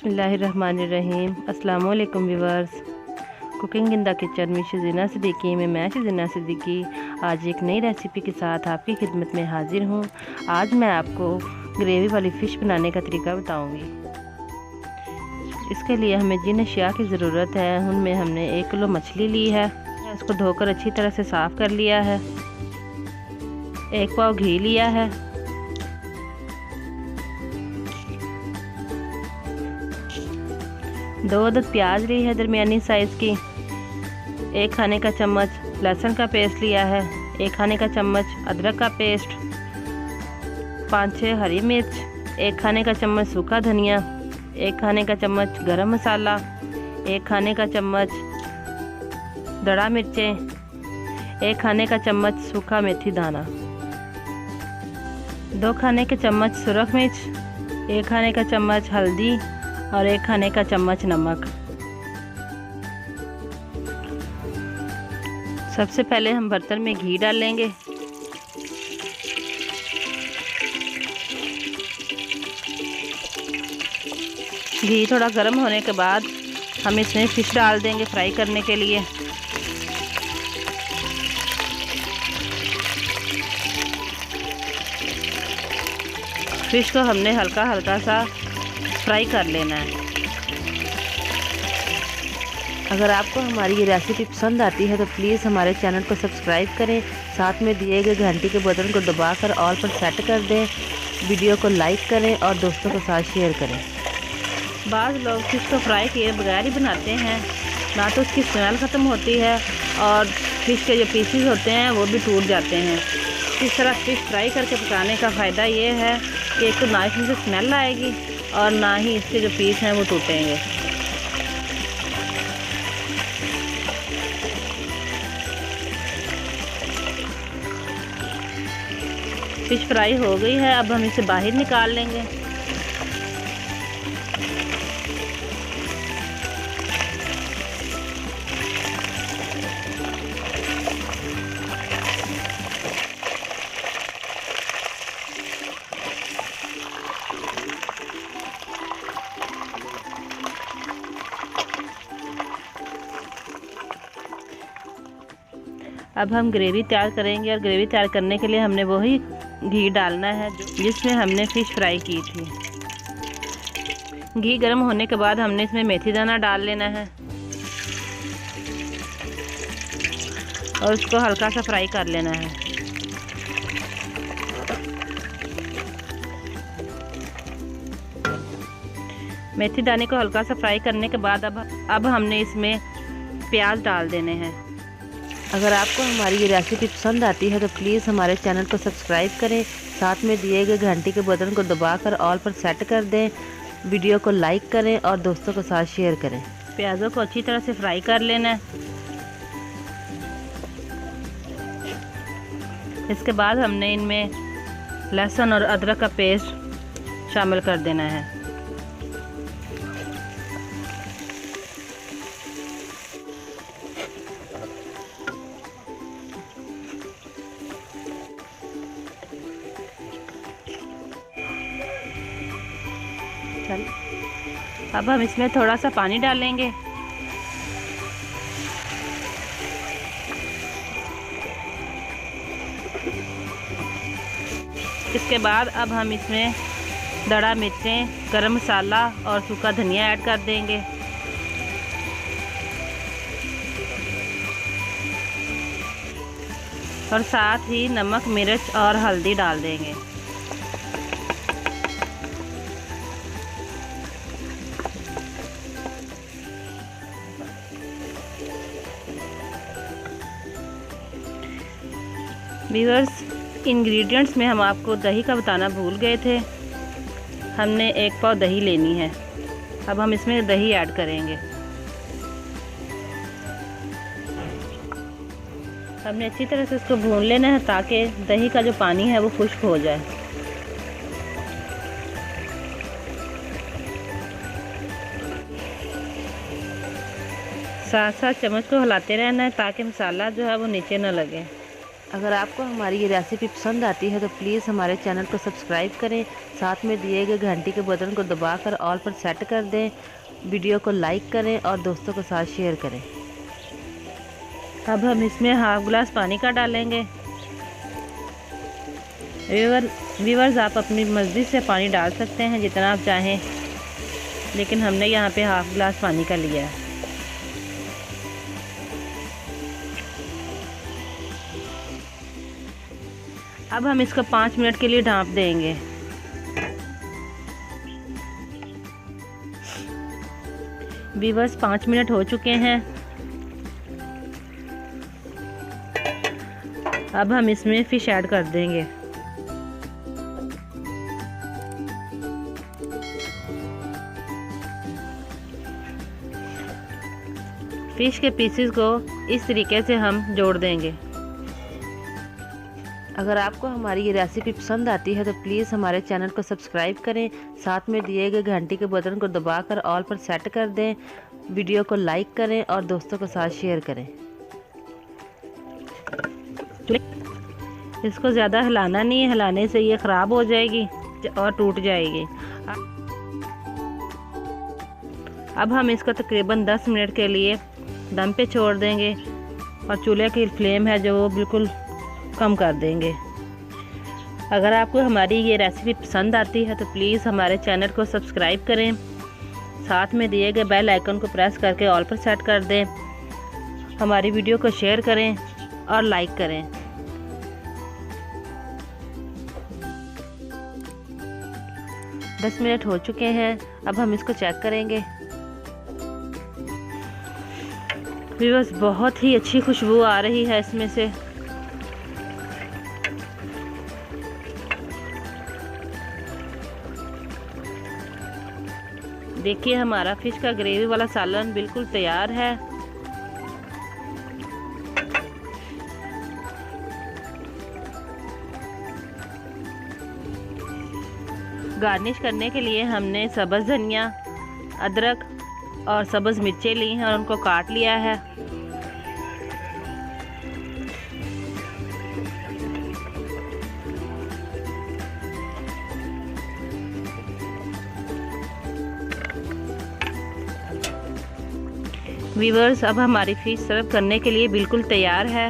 बिस्मिल्लाहिर्रहमानिर्रहीम। अस्सलाम वालेकुम viewers. Cooking in the kitchen में शज़ीना सिद्दीकी में मैं शज़ीना सिद्दीकी आज एक नई रेसिपी के साथ आपकी खिदमत में हाजिर हूँ। आज मैं आपको ग्रेवी वाली फ़िश बनाने का तरीका बताऊँगी। इसके लिए हमें जिन अशिया की ज़रूरत है उनमें हमने 1 किलो मछली ली है। इसको धोकर अच्छी तरह से साफ़ कर लिया है। 1 पाव घी लिया है। 2 अदद प्याज ली है दरमियानी साइज़ की। 1 खाने का चम्मच लहसुन का पेस्ट लिया है। 1 खाने का चम्मच अदरक का पेस्ट। 5-6 हरी मिर्च। 1 खाने का चम्मच सूखा धनिया। 1 खाने का चम्मच गरम मसाला। 1 खाने का चम्मच दड़ा मिर्चें। 1 खाने का चम्मच सूखा मेथी दाना। 2 खाने के चम्मच सुरख मिर्च। 1 खाने का चम्मच हल्दी और 1 खाने का चम्मच नमक। सबसे पहले हम बर्तन में घी डालेंगे। घी थोड़ा गर्म होने के बाद हम इसमें फ़िश डाल देंगे फ्राई करने के लिए। फ़िश को हमने हल्का हल्का सा फ्राई कर लेना है। अगर आपको हमारी ये रेसिपी पसंद आती है तो प्लीज़ हमारे चैनल को सब्सक्राइब करें। साथ में दिए गए घंटी के बटन को दबाकर ऑल पर सेट कर दें। वीडियो को लाइक करें और दोस्तों के साथ शेयर करें। बाज़ लोग फ़िश को फ्राई किए बगैर ही बनाते हैं, ना तो उसकी स्मेल ख़त्म होती है और फ़िश के जो पीसेस होते हैं वो भी टूट जाते हैं। इस तरह फ़िश फ्राई करके पकाने का फ़ायदा ये है कि एक तो ना इसमें से स्मेल आएगी और ना ही इसके जो पीस हैं वो टूटेंगे। फ़िश फ्राई हो गई है, अब हम इसे बाहर निकाल लेंगे। अब हम ग्रेवी तैयार करेंगे और ग्रेवी तैयार करने के लिए हमने वही घी डालना है जिसमें हमने फ़िश फ्राई की थी। घी गर्म होने के बाद हमने इसमें मेथी दाना डाल लेना है और उसको हल्का सा फ्राई कर लेना है। मेथी दाने को हल्का सा फ्राई करने के बाद अब हमने इसमें प्याज डाल देने हैं। अगर आपको हमारी ये रेसिपी पसंद आती है तो प्लीज़ हमारे चैनल को सब्सक्राइब करें। साथ में दिए गए घंटी के बटन को दबाकर ऑल पर सेट कर दें। वीडियो को लाइक करें और दोस्तों के साथ शेयर करें। प्याज़ों को अच्छी तरह से फ्राई कर लेना है। इसके बाद हमने इनमें लहसुन और अदरक का पेस्ट शामिल कर देना है। अब हम इसमें थोड़ा सा पानी डालेंगे। इसके बाद अब हम इसमें दड़ा मिर्चें, गरम मसाला और सूखा धनिया ऐड कर देंगे। और साथ ही नमक, मिर्च और हल्दी डाल देंगे। व्यूअर्स, इंग्रेडिएंट्स में हम आपको दही का बताना भूल गए थे। हमने 1 पाव दही लेनी है। अब हम इसमें दही ऐड करेंगे। हमने अच्छी तरह से इसको भून लेना है ताकि दही का जो पानी है वो खुश्क हो जाए। साथ साथ चम्मच को हिलाते रहना है ताकि मसाला जो है वो नीचे न लगे। अगर आपको हमारी ये रेसिपी पसंद आती है तो प्लीज़ हमारे चैनल को सब्सक्राइब करें, साथ में दिए गए घंटी के बटन को दबाकर ऑल पर सेट कर दें, वीडियो को लाइक करें और दोस्तों के साथ शेयर करें। अब हम इसमें हाफ गिलास पानी का डालेंगे। व्यूअर्स आप अपनी मर्ज़ी से पानी डाल सकते हैं जितना आप चाहें, लेकिन हमने यहाँ पे हाफ गिलास पानी का लिया है। अब हम इसको 5 मिनट के लिए ढाँप देंगे। व्यूअर्स 5 मिनट हो चुके हैं। अब हम इसमें फिश ऐड कर देंगे। फिश के पीसेस को इस तरीके से हम जोड़ देंगे। अगर आपको हमारी ये रेसिपी पसंद आती है तो प्लीज़ हमारे चैनल को सब्सक्राइब करें, साथ में दिए गए घंटी के बटन को दबाकर ऑल पर सेट कर दें, वीडियो को लाइक करें और दोस्तों के साथ शेयर करें। इसको ज़्यादा हिलाना नहीं है, हिलाने से ये ख़राब हो जाएगी और टूट जाएगी। अब हम इसको तकरीबन 10 मिनट के लिए दम पे छोड़ देंगे और चूल्हे की फ्लेम है जो वो बिल्कुल कम कर देंगे। अगर आपको हमारी ये रेसिपी पसंद आती है तो प्लीज़ हमारे चैनल को सब्सक्राइब करें, साथ में दिए गए बेल आइकन को प्रेस करके ऑल पर सेट कर दें, हमारी वीडियो को शेयर करें और लाइक करें। दस मिनट हो चुके हैं। अब हम इसको चेक करेंगे। व्यूअर्स बहुत ही अच्छी खुशबू आ रही है इसमें से। देखिए हमारा फिश का ग्रेवी वाला सालन बिल्कुल तैयार है। गार्निश करने के लिए हमने सब्ज़ धनिया, अदरक और सब्ज़ मिर्चें ली हैं और उनको काट लिया है। व्यूअर्स अब हमारी फिश सर्व करने के लिए बिल्कुल तैयार है।